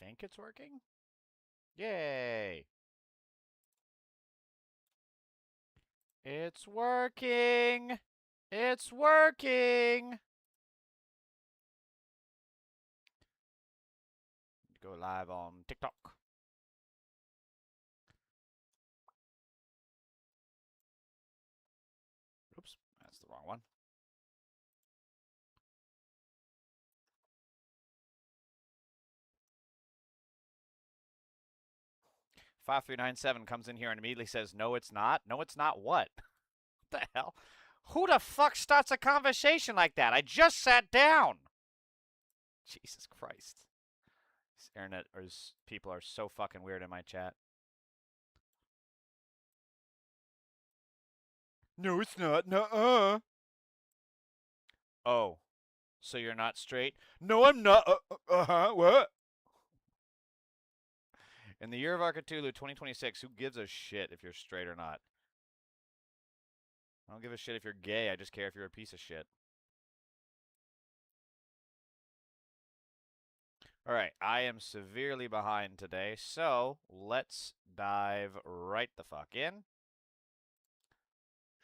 think it's working. Yay. It's working. It's working. Go live on TikTok. Oops, that's the wrong one. "5397 comes in here and immediately says, no, it's not. No, it's not what? What the hell? Who the fuck starts a conversation like that? I just sat down. Jesus Christ. This internet or people are so fucking weird in my chat. No, it's not. Nuh-uh. Oh, so you're not straight? No, I'm not. What? In the year of our Cthulhu 2026, who gives a shit if you're straight or not? I don't give a shit if you're gay. I just care if you're a piece of shit. All right, I am severely behind today, so let's dive right the fuck in.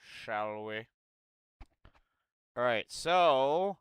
Shall we? All right, so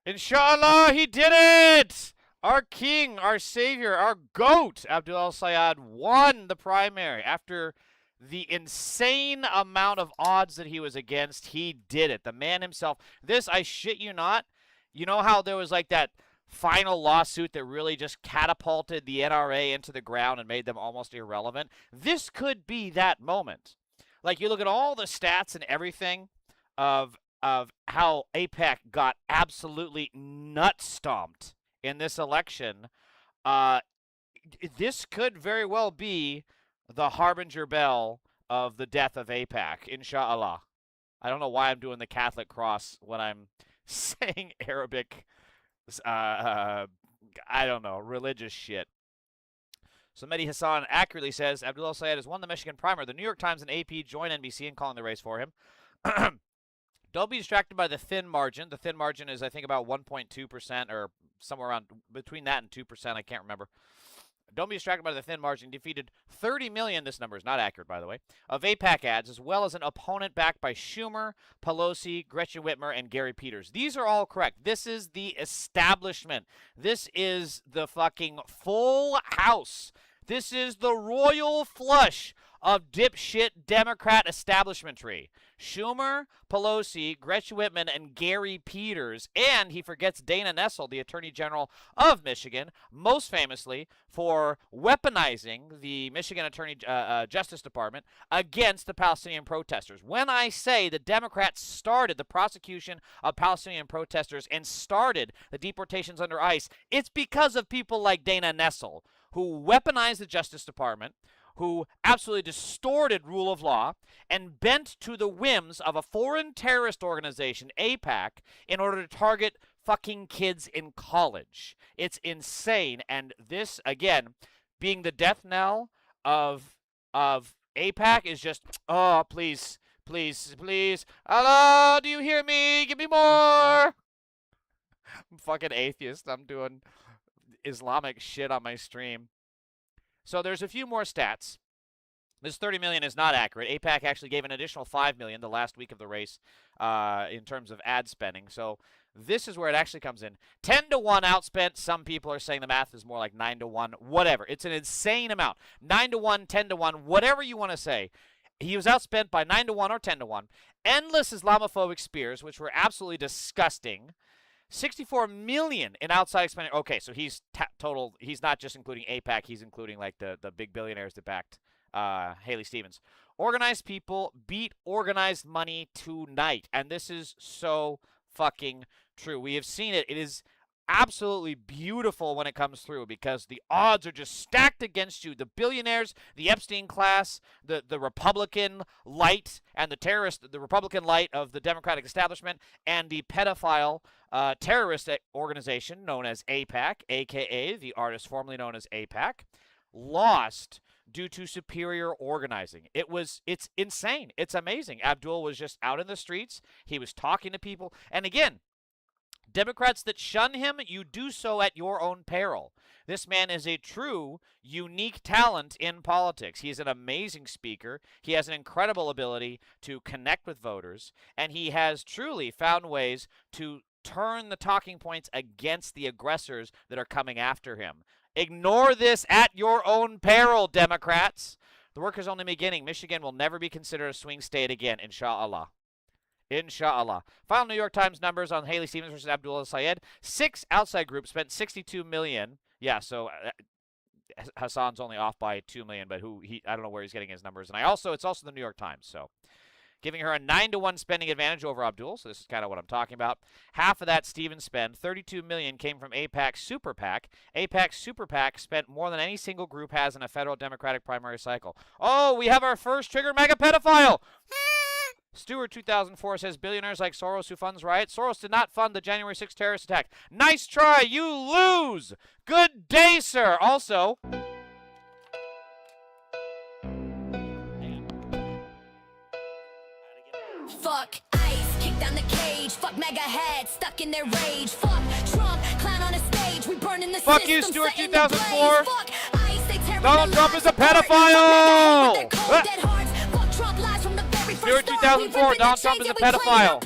inshallah, he did it! Our king, our savior, our goat, Abdul El Sayed, won the primary. After the insane amount of odds that he was against, he did it. The man himself. This, I shit you not, you know how there was like that final lawsuit that really just catapulted the NRA into the ground and made them almost irrelevant? This could be that moment. Like, you look at all the stats and everything of how AIPAC got absolutely nut-stomped in this election. This could very well be the harbinger bell of the death of AIPAC, inshallah. I don't know why I'm doing the Catholic cross when I'm saying Arabic, I don't know, religious shit. So Mehdi Hassan accurately says, Abdul El Sayed has won the Michigan primary. The New York Times and AP join NBC in calling the race for him. Don't be distracted by the thin margin. The thin margin is, I think, about 1.2% or somewhere around between that and 2%. I can't remember. Don't be distracted by the thin margin. Defeated 30 million, this number is not accurate, by the way, of AIPAC ads, as well as an opponent backed by Schumer, Pelosi, Gretchen Whitmer, and Gary Peters. These are all correct. This is the establishment. This is the fucking full house. This is the royal flush of dipshit Democrat establishmentry. Schumer, Pelosi, Gretchen Whitmer, and Gary Peters. And he forgets Dana Nessel, the Attorney General of Michigan, most famously for weaponizing the Michigan Attorney Justice Department against the Palestinian protesters. When I say the Democrats started the prosecution of Palestinian protesters and started the deportations under ICE, it's because of people like Dana Nessel, who weaponized the Justice Department, who absolutely distorted rule of law and bent to the whims of a foreign terrorist organization, AIPAC, in order to target fucking kids in college. It's insane. And this, again, being the death knell of AIPAC is just, oh, please, please, please. Hello, do you hear me? Give me more. I'm fucking atheist. I'm doing Islamic shit on my stream. So there's a few more stats. This 30 million is not accurate. AIPAC actually gave an additional 5 million the last week of the race in terms of ad spending. So this is where it actually comes in. 10-1 outspent. Some people are saying the math is more like 9-1. Whatever. It's an insane amount. 9-1, 10-1, whatever you want to say. He was outspent by 9-1 or 10-1. Endless Islamophobic spears, which were absolutely disgusting. 64 million in outside expenditure. Okay, so he's total. He's not just including AIPAC. He's including like the big billionaires that backed Haley Stevens. Organized people beat organized money tonight, and this is so fucking true. We have seen it. It is absolutely beautiful when it comes through because the odds are just stacked against you. The billionaires, the Epstein class, the Republican light, and the terrorist, the Republican light of the Democratic establishment, and the pedophile terrorist organization known as AIPAC, a.k.a. the artist formerly known as AIPAC, lost due to superior organizing. It's insane. It's amazing. Abdul was just out in the streets. He was talking to people. And again, Democrats that shun him, you do so at your own peril. This man is a true, unique talent in politics. He is an amazing speaker. He has an incredible ability to connect with voters, and he has truly found ways to turn the talking points against the aggressors that are coming after him. Ignore this at your own peril, Democrats. The work is only beginning. Michigan will never be considered a swing state again, inshallah. Inshallah. Final New York Times numbers on Haley Stevens versus Abdul El Sayed. 6 outside groups spent $62 million. Yeah, so Hassan's only off by $2 million, but I don't know where he's getting his numbers. And it's also the New York Times, so giving her a 9-to-1 spending advantage over Abdul. So this is kind of what I'm talking about. Half of that Stevens spend, $32 million, came from AIPAC Super PAC. AIPAC Super PAC spent more than any single group has in a federal Democratic primary cycle. Oh, we have our first trigger mega pedophile. Stewart 2004 says billionaires like Soros who funds riots. Soros did not fund the January 6th terrorist attack. Nice try, you lose. Good day, sir. Also, fuck ICE, kick down the cage. Fuck mega heads, stuck in their rage. Fuck Trump, clown on a stage. We burn in the fuck system, you, Stewart set in 2004. the blaze. Fuck ICE, they tear Donald the Trump lives is a apart. pedophile. Fuck mega heads with their cold, dead hearts. Fuck Trump lies from the very first Stewart start. 2004, Donald Trump is a pedophile.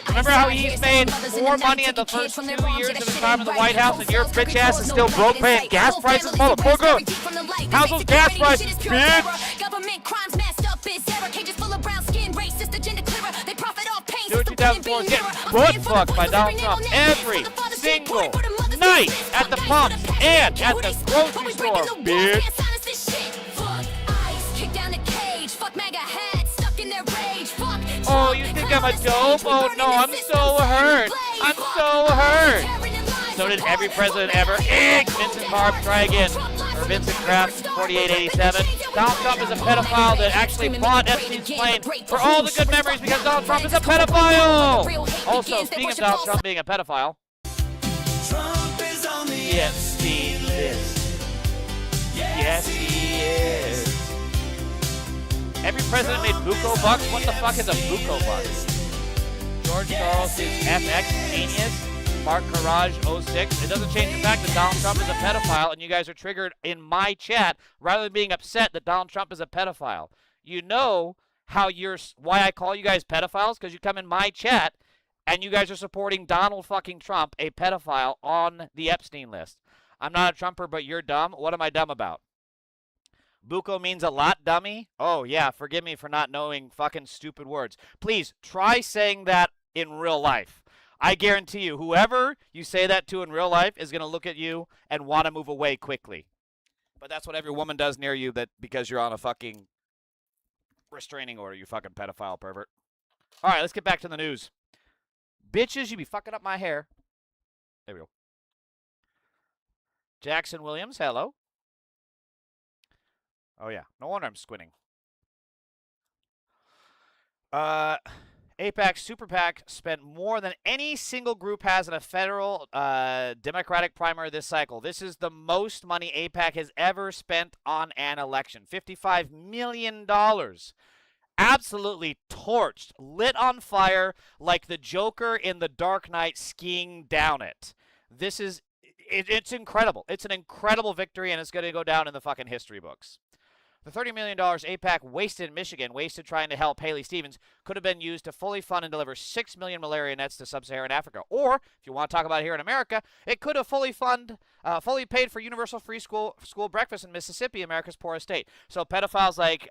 Remember how he's made more money in the first 2 years of his time in the White House, and your bitch ass is still broke paying gas prices? Motherfucker! How's those gas prices, bitch? Government crimes messed up is error. Cages full of brown skin, racist agenda clearer. They profit off pain. Stewart 2004 is getting butt fucked by Donald Trump every single night at the pumps and at the grocery store, bitch. Oh, you think I'm a dope? Oh no, I'm so hurt. I'm so hurt. So did every president ever. Vincent Barb, try again. Or Vincent Kraft, 4887. Donald Trump is a pedophile that actually bought Epstein's plane for all the good memories because Donald Trump is a pedophile. Also, speaking of Donald Trump being a pedophile, Trump is on the Epstein list. Yes, he is. Every president made buco bucks. What the fuck is a buco buck? George Soros is FX genius. Mark Courage 06. It doesn't change the fact that Donald Trump is a pedophile, and you guys are triggered in my chat rather than being upset that Donald Trump is a pedophile. You know why I call you guys pedophiles? Because you come in my chat and you guys are supporting Donald fucking Trump, a pedophile, on the Epstein list. I'm not a Trumper, but you're dumb. What am I dumb about? Buco means a lot, dummy? Oh, yeah, forgive me for not knowing fucking stupid words. Please, try saying that in real life. I guarantee you, whoever you say that to in real life is going to look at you and want to move away quickly. But that's what every woman does near you because you're on a fucking restraining order, you fucking pedophile pervert. All right, let's get back to the news. Bitches, you be fucking up my hair. There we go. Jackson Williams, hello. Oh, yeah. No wonder I'm squinting. AIPAC Super PAC spent more than any single group has in a federal Democratic primary this cycle. This is the most money AIPAC has ever spent on an election. $55 million. Absolutely torched, lit on fire like the Joker in The Dark Knight skiing down it. This is, it's incredible. It's an incredible victory, and it's going to go down in the fucking history books. The $30 million AIPAC wasted in Michigan, wasted trying to help Haley Stevens, could have been used to fully fund and deliver 6 million malaria nets to sub-Saharan Africa. Or, if you want to talk about it here in America, it could have fully paid for universal free school breakfast in Mississippi, America's poorest state. So pedophiles like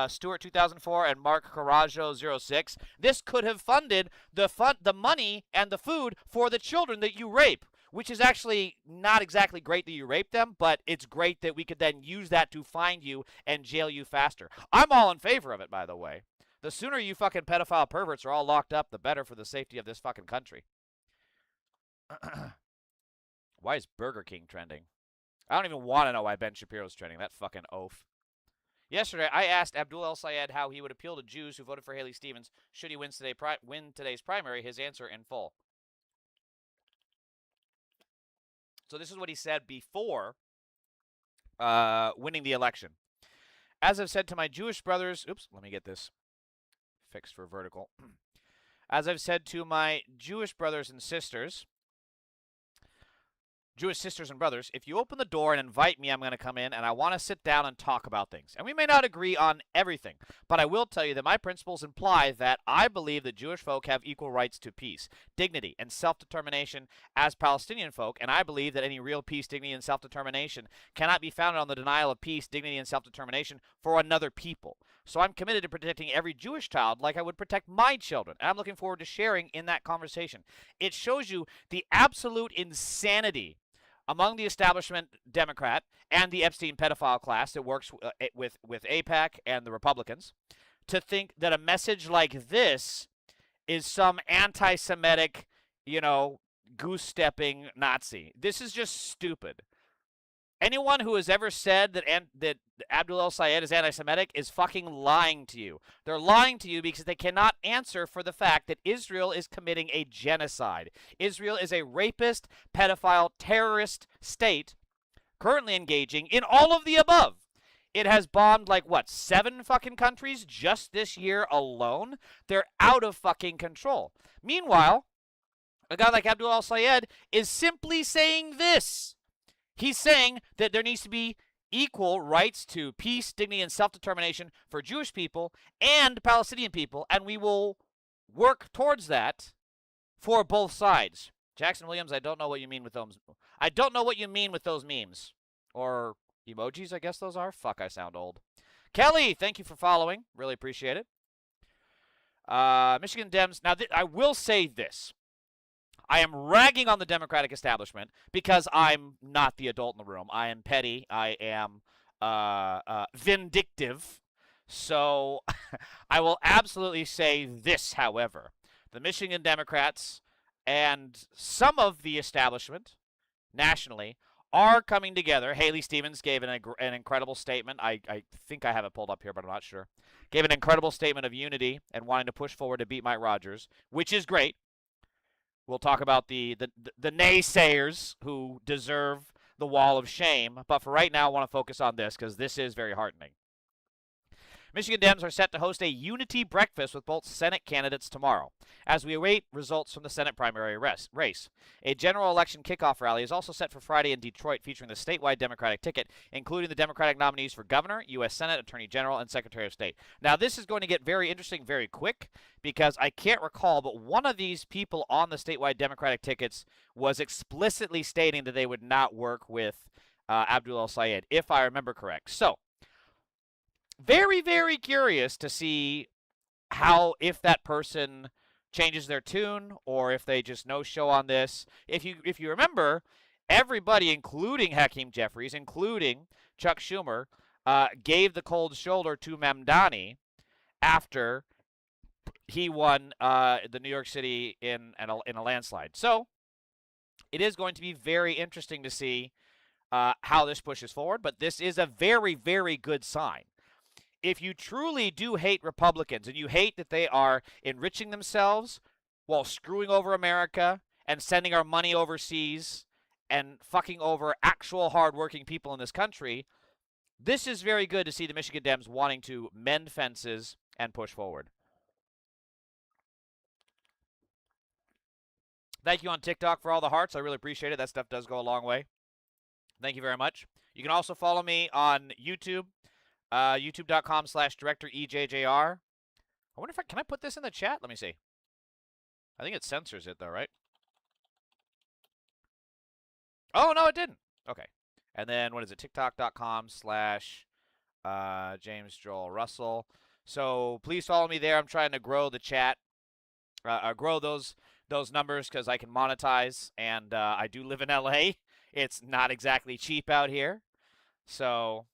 Stewart 2004 and Mark Coraggio 06, this could have funded the money and the food for the children that you rape. Which is actually not exactly great that you raped them, but it's great that we could then use that to find you and jail you faster. I'm all in favor of it, by the way. The sooner you fucking pedophile perverts are all locked up, the better for the safety of this fucking country. Why is Burger King trending? I don't even want to know why Ben Shapiro's trending. That fucking oaf. Yesterday, I asked Abdul El Sayed how he would appeal to Jews who voted for Haley Stevens should he win today's primary. His answer in full. So this is what he said before winning the election. As I've said to my Jewish brothers, oops, let me get this fixed for vertical. As I've said to my Jewish brothers and sisters, Jewish sisters and brothers, if you open the door and invite me, I'm going to come in and I want to sit down and talk about things. And we may not agree on everything, but I will tell you that my principles imply that I believe that Jewish folk have equal rights to peace, dignity, and self-determination as Palestinian folk, and I believe that any real peace, dignity, and self-determination cannot be founded on the denial of peace, dignity, and self-determination for another people. So I'm committed to protecting every Jewish child like I would protect my children, and I'm looking forward to sharing in that conversation. It shows you the absolute insanity among the establishment Democrat and the Epstein pedophile class that works with AIPAC and the Republicans to think that a message like this is some anti-Semitic, goose-stepping Nazi. This is just stupid. Anyone who has ever said that Abdul El Sayed is anti-Semitic is fucking lying to you. They're lying to you because they cannot answer for the fact that Israel is committing a genocide. Israel is a rapist, pedophile, terrorist state currently engaging in all of the above. It has bombed 7 fucking countries just this year alone? They're out of fucking control. Meanwhile, a guy like Abdul El Sayed is simply saying this. He's saying that there needs to be equal rights to peace, dignity, and self-determination for Jewish people and Palestinian people, and we will work towards that for both sides. Jackson Williams, I don't know what you mean with those. I don't know what you mean with those memes. Or emojis, I guess those are. Fuck, I sound old. Kelly, thank you for following. Really appreciate it. Michigan Dems. Now, I will say this. I am ragging on the Democratic establishment because I'm not the adult in the room. I am petty. I am vindictive. So I will absolutely say this, however. The Michigan Democrats and some of the establishment nationally are coming together. Haley Stevens gave an incredible statement. I think I have it pulled up here, but I'm not sure. Gave an incredible statement of unity and wanting to push forward to beat Mike Rogers, which is great. We'll talk about the naysayers who deserve the wall of shame. But for right now, I want to focus on this because this is very heartening. Michigan Dems are set to host a unity breakfast with both Senate candidates tomorrow, as we await results from the Senate primary race. A general election kickoff rally is also set for Friday in Detroit, featuring the statewide Democratic ticket, including the Democratic nominees for governor, U.S. Senate, Attorney General, and Secretary of State. Now, this is going to get very interesting very quick, because I can't recall, but one of these people on the statewide Democratic tickets was explicitly stating that they would not work with Abdul El Sayed, if I remember correct. So, very, very curious to see if that person changes their tune or if they just no-show on this. If you remember, everybody, including Hakeem Jeffries, including Chuck Schumer, gave the cold shoulder to Mamdani after he won the New York City in a landslide. So it is going to be very interesting to see how this pushes forward, but this is a very, very good sign. If you truly do hate Republicans and you hate that they are enriching themselves while screwing over America and sending our money overseas and fucking over actual hardworking people in this country, this is very good to see the Michigan Dems wanting to mend fences and push forward. Thank you on TikTok for all the hearts. I really appreciate it. That stuff does go a long way. Thank you very much. You can also follow me on YouTube. YouTube.com/DirectorEJJR. I wonder if can I put this in the chat? Let me see. I think it censors it though, right? Oh, no, it didn't. Okay. And then what is it? TikTok.com/James Joel Russell. So please follow me there. I'm trying to grow the chat, grow those numbers because I can monetize, and I do live in LA. It's not exactly cheap out here. So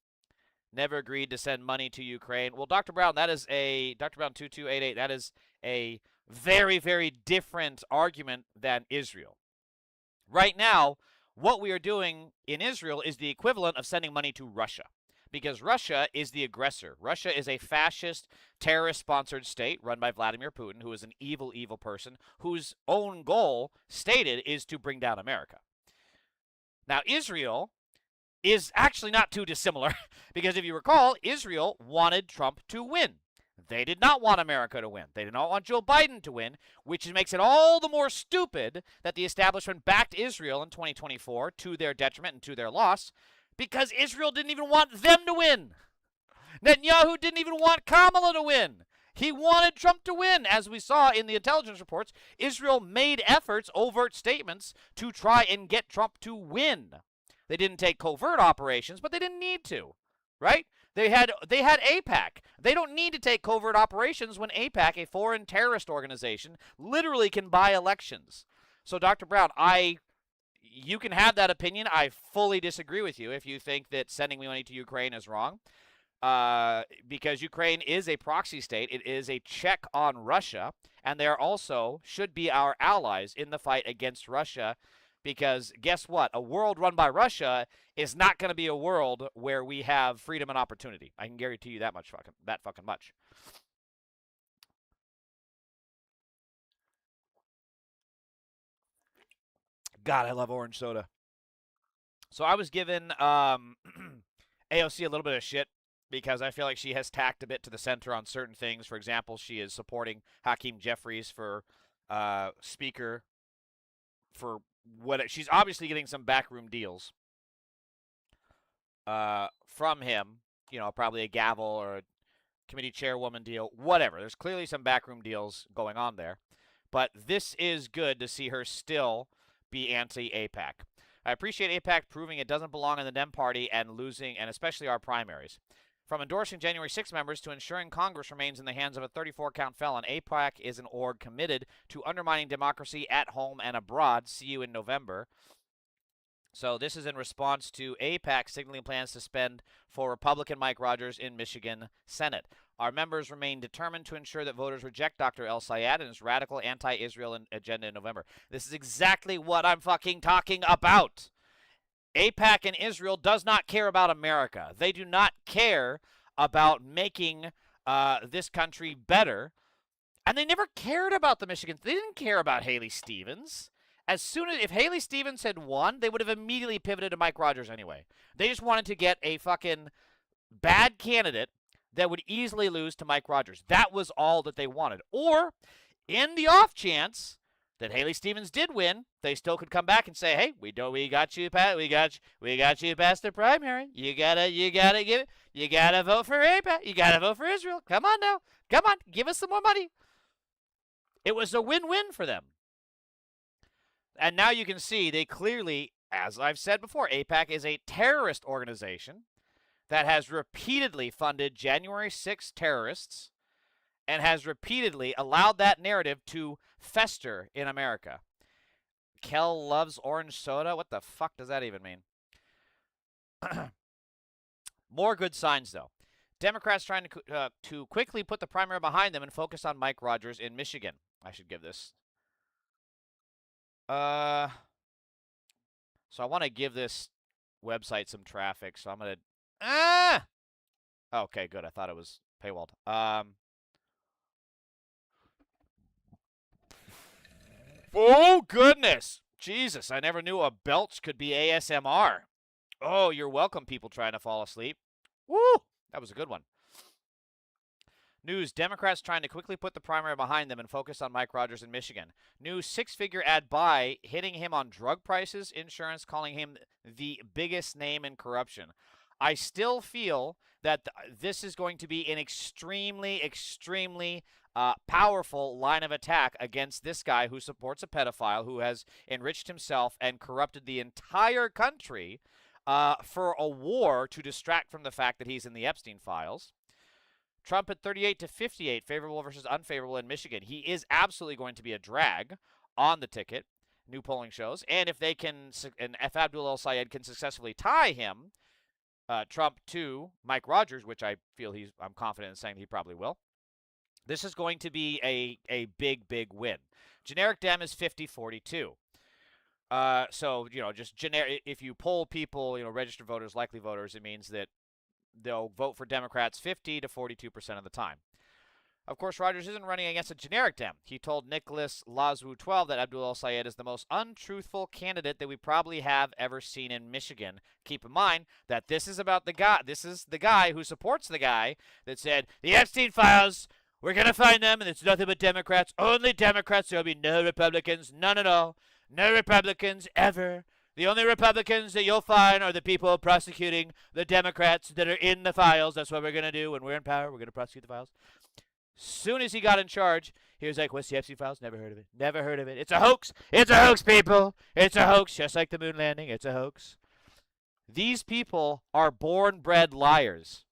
never agreed to send money to Ukraine. Well, Dr. Brown, that is a Dr. Brown 2288. That is a very, very different argument than Israel. Right now, what we are doing in Israel is the equivalent of sending money to Russia, because Russia is the aggressor. Russia is a fascist, terrorist-sponsored state run by Vladimir Putin, who is an evil, evil person whose own goal stated is to bring down America. Now, Israel is actually not too dissimilar because if you recall, Israel wanted Trump to win. They did not want America to win. They did not want Joe Biden to win, which makes it all the more stupid that the establishment backed Israel in 2024 to their detriment and to their loss, because Israel didn't even want them to win. Netanyahu didn't even want Kamala to win. He wanted Trump to win. As we saw in the intelligence reports, Israel made efforts, overt statements, to try and get Trump to win. They didn't take covert operations, but they didn't need to, right? They had AIPAC. They don't need to take covert operations when AIPAC, a foreign terrorist organization, literally can buy elections. So, Dr. Brown, you can have that opinion. I fully disagree with you if you think that sending money to Ukraine is wrong. Because Ukraine is a proxy state. It is a check on Russia, and they also should be our allies in the fight against Russia, because guess what? A world run by Russia is not going to be a world where we have freedom and opportunity. I can guarantee you that fucking much. God, I love orange soda. So I was given AOC a little bit of shit because I feel like she has tacked a bit to the center on certain things. For example, she is supporting Hakeem Jeffries for speaker for what she's obviously getting some backroom deals from him, probably a gavel or a committee chairwoman deal, whatever. There's clearly some backroom deals going on there. But this is good to see her still be anti-AIPAC. I appreciate AIPAC proving it doesn't belong in the Dem Party and losing, and especially our primaries. From endorsing January 6 members to ensuring Congress remains in the hands of a 34-count felon, AIPAC is an org committed to undermining democracy at home and abroad. See you in November. So this is in response to AIPAC signaling plans to spend for Republican Mike Rogers in Michigan Senate. Our members remain determined to ensure that voters reject Dr. El Sayed and his radical anti-Israel agenda in November. This is exactly what I'm fucking talking about. AIPAC and Israel does not care about America. They do not care about making this country better. And they never cared about the Michigans. They didn't care about Haley Stevens. If Haley Stevens had won, they would have immediately pivoted to Mike Rogers anyway. They just wanted to get a fucking bad candidate that would easily lose to Mike Rogers. That was all that they wanted. Or, in the off chance that Haley Stevens did win, they still could come back and say, "Hey, we got you past the primary. You gotta vote for AIPAC. You gotta vote for Israel. Come on now, come on, give us some more money." It was a win-win for them. And now you can see they clearly, as I've said before, AIPAC is a terrorist organization that has repeatedly funded January 6 terrorists and has repeatedly allowed that narrative to fester in America. Kel loves orange soda? What the fuck does that even mean? More good signs, though. Democrats trying to quickly put the primary behind them and focus on Mike Rogers in Michigan. I should give this. So I want to give this website some traffic, so I'm going to... Okay, good. I thought it was paywalled. Oh, goodness. Jesus, I never knew a belch could be ASMR. Oh, you're welcome, people trying to fall asleep. Woo! That was a good one. News, Democrats trying to quickly put the primary behind them and focus on Mike Rogers in Michigan. New six-figure ad buy hitting him on drug prices, insurance, calling him the biggest name in corruption. I still feel that this is going to be an extremely, extremely powerful line of attack against this guy who supports a pedophile who has enriched himself and corrupted the entire country for a war to distract from the fact that he's in the Epstein files. Trump at 38 to 58, favorable versus unfavorable in Michigan. He is absolutely going to be a drag on the ticket, new polling shows. And if Abdul El Sayed can successfully tie him, Trump to Mike Rogers, which I'm confident in saying he probably will, this is going to be a big, big win. Generic Dem is 50-42. So, just generic. If you poll people, registered voters, likely voters, it means that they'll vote for Democrats 50 to 42% of the time. Of course, Rogers isn't running against a generic Dem. He told Nicholas Lazwu 12 that Abdul El Sayed is the most untruthful candidate that we probably have ever seen in Michigan. Keep in mind that this is about the guy. This is the guy who supports the guy that said the Epstein files We're going to find them, and it's nothing but Democrats. Only Democrats. There'll be no Republicans. None at all. No Republicans ever. The only Republicans that you'll find are the people prosecuting the Democrats that are in the files. That's what we're going to do when we're in power. We're going to prosecute the files. Soon as he got in charge, he was like, what's the Epstein files? Never heard of it. Never heard of it. It's a hoax. It's a hoax, people. It's a hoax. Just like the moon landing. It's a hoax. These people are born-bred liars.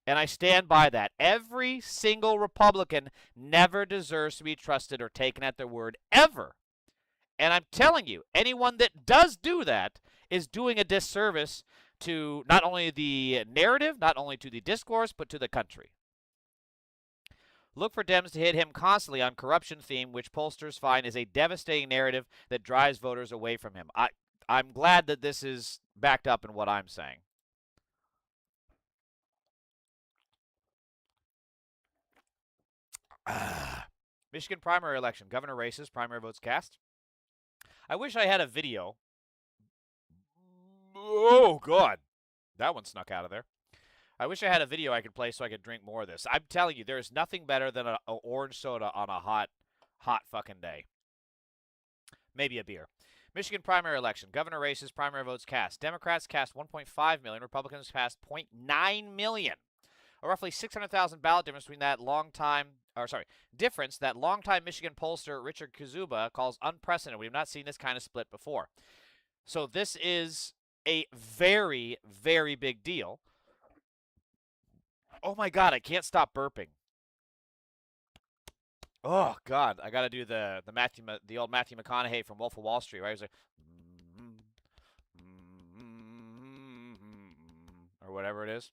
And I stand by that. Every single Republican never deserves to be trusted or taken at their word, ever. And I'm telling you, anyone that does do that is doing a disservice to not only the narrative, not only to the discourse, but to the country. Look for Dems to hit him constantly on corruption theme, which pollsters find is a devastating narrative that drives voters away from him. I'm glad that this is backed up in what I'm saying. Michigan primary election. Governor races. Primary votes cast. I wish I had a video. Oh, God. That one snuck out of there. I wish I had a video I could play so I could drink more of this. I'm telling you, there is nothing better than an orange soda on a hot fucking day. Maybe a beer. Michigan primary election. Governor races. Primary votes cast. Democrats cast 1.5 million. Republicans cast 0.9 million. A roughly 600,000 ballot difference between that longtime Michigan pollster Richard Kazuba calls unprecedented. We have not seen this kind of split before. So this is a very, very big deal. Oh my God, I can't stop burping. Oh God, I got to do the old Matthew McConaughey from Wolf of Wall Street, right? He's like, or whatever it is.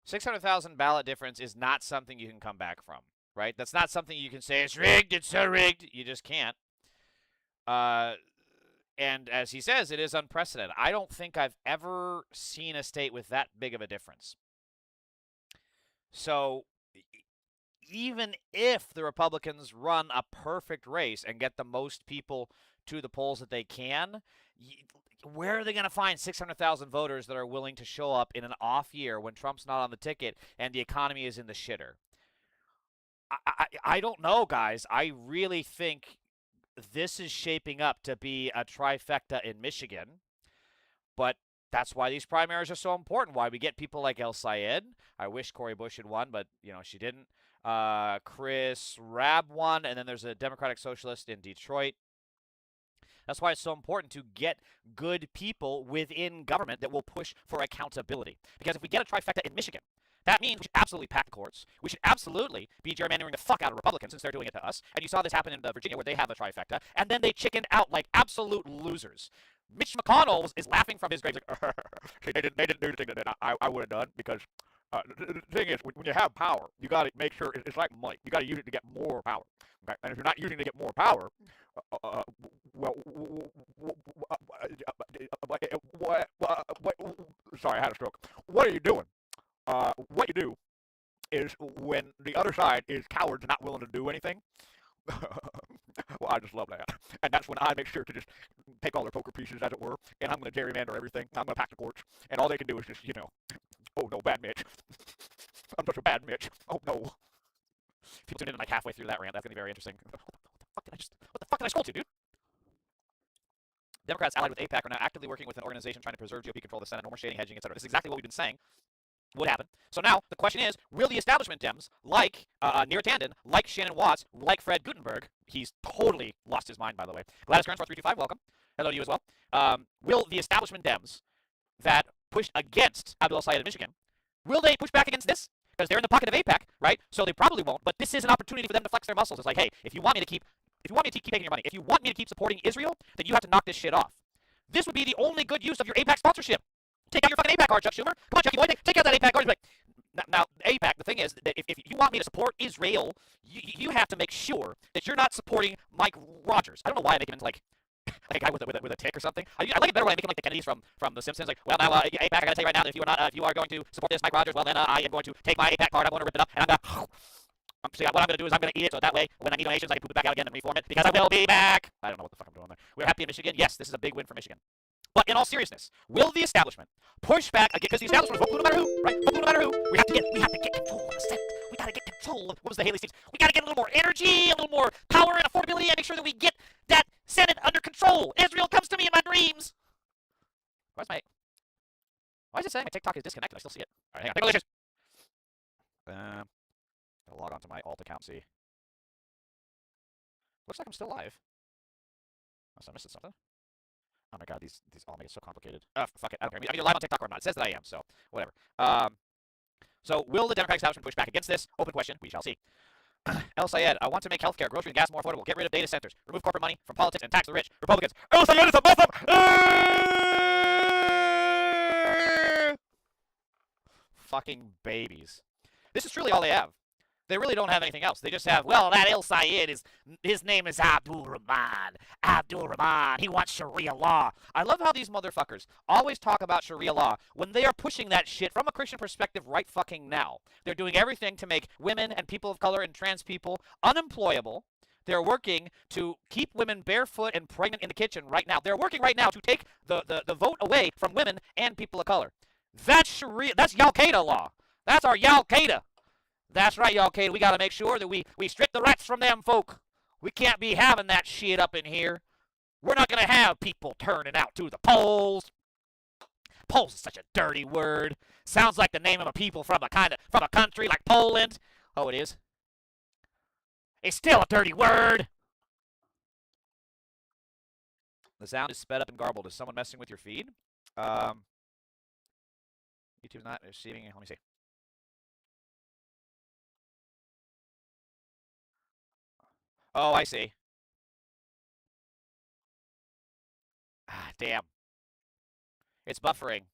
600,000 ballot difference is not something you can come back from, right? That's not something you can say, it's rigged, it's so rigged. You just can't. And as he says, it is unprecedented. I don't think I've ever seen a state with that big of a difference. So even if the Republicans run a perfect race and get the most people to the polls that they can, where are they going to find 600,000 voters that are willing to show up in an off year when Trump's not on the ticket and the economy is in the shitter? I don't know, guys. I really think this is shaping up to be a trifecta in Michigan. But that's why these primaries are so important, why we get people like El Sayed. I wish Cori Bush had won, but, she didn't. Chris Rabb won, and then there's a Democratic Socialist in Detroit. That's why it's so important to get good people within government that will push for accountability. Because if we get a trifecta in Michigan, that means we should absolutely pack the courts. We should absolutely be gerrymandering the fuck out of Republicans since they're doing it to us. And you saw this happen in Virginia where they have a trifecta, and then they chickened out like absolute losers. Mitch McConnell is laughing from his grave. Like, see, they didn't do the thing that I would have done because the thing is, when you have power, you got to make sure it's like money. You got to use it to get more power. Okay? And if you're not using it to get more power, sorry, I had a stroke. What are you doing? What you do is when the other side is cowards and not willing to do anything. Well, I just love that. And that's when I make sure to just take all their poker pieces, as it were, and I'm going to gerrymander everything. I'm going to pack the courts. And all they can do is just, oh, no, bad Mitch. I'm such a bad Mitch. Oh, no. People tune in like halfway through that rant. That's going to be very interesting. What the fuck did I scroll to, dude? Democrats allied with AIPAC are now actively working with an organization trying to preserve GOP control of the Senate, no more shading, hedging, etc. This is exactly what we've been saying would happen. So now the question is, will the establishment Dems, like Neera Tanden, like Shannon Watts, like Fred Gutenberg, he's totally lost his mind, by the way. Gladys Kearns 4325, welcome. Hello to you as well. Will the establishment Dems that pushed against Abdul El Sayed in Michigan, will they push back against this? Because they're in the pocket of AIPAC, right? So they probably won't. But this is an opportunity for them to flex their muscles. It's like, hey, if you want me to keep taking your money, if you want me to keep supporting Israel, then you have to knock this shit off. This would be the only good use of your AIPAC sponsorship. Take out your fucking AIPAC card, Chuck Schumer. Come on, Chucky boy, take out that AIPAC card. Like, now, AIPAC, the thing is that if you want me to support Israel, you have to make sure that you're not supporting Mike Rogers. I don't know why I make him into like a guy with a tick or something. I like it better when I make him like the Kennedys from The Simpsons. Like, well, now, AIPAC, I gotta tell you right now that if you are going to support this Mike Rogers, well, then I am going to take my AIPAC card, I'm going to rip it up, and I'm going to... See, what I'm going to do is I'm going to eat it, so that way, when I need donations, I can poop it back out again and reform it, because I will be back. I don't know what the fuck I'm doing there. We're happy in Michigan. Yes, this is a big win for Michigan. But in all seriousness, will the establishment push back again? Because the establishment is vote blue no matter who, right? Vote blue no matter who. We have to get control of the Senate. We got to get control. what was the Haley Steves? We got to get a little more energy, a little more power and affordability, and make sure that we get that Senate under control. Israel comes to me in my dreams. Why is it saying my TikTok is disconnected? I still see it. All right, hang on. I'll log on to my alt account, see. Looks like I'm still live. Unless I missed something. Oh my god, these all make it so complicated. Fuck it, I don't care. I'm either live on TikTok or I'm not. It says that I am, so whatever. So will the Democratic establishment push back against this? Open question. We shall see. El Sayed, I want to make healthcare, grocery, and gas more affordable. Get rid of data centers. Remove corporate money from politics and tax the rich. Republicans. El Sayed is a Muslim! Fucking babies. This is truly all they have. They really don't have anything else. They just have, well, that El Sayed his name is Abdul Rahman. Abdul Rahman. He wants Sharia law. I love how these motherfuckers always talk about Sharia law when they are pushing that shit from a Christian perspective right fucking now. They're doing everything to make women and people of color and trans people unemployable. They're working to keep women barefoot and pregnant in the kitchen right now. They're working right now to take the vote away from women and people of color. That's Sharia. That's Al-Qaeda law. That's our Al-Qaeda. That's right, y'all, Kate. We got to make sure that we strip the rights from them folk. We can't be having that shit up in here. We're not going to have people turning out to the polls. Polls is such a dirty word. Sounds like the name of a people from a country like Poland. Oh, it is? It's still a dirty word. The sound is sped up and garbled. Is someone messing with your feed? YouTube's not receiving. Let me see. Oh, I see. Ah, damn. It's buffering.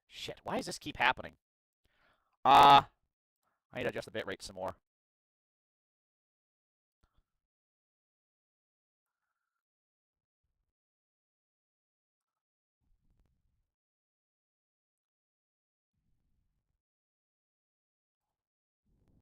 Shit, why does this keep happening? I need to adjust the bitrate some more.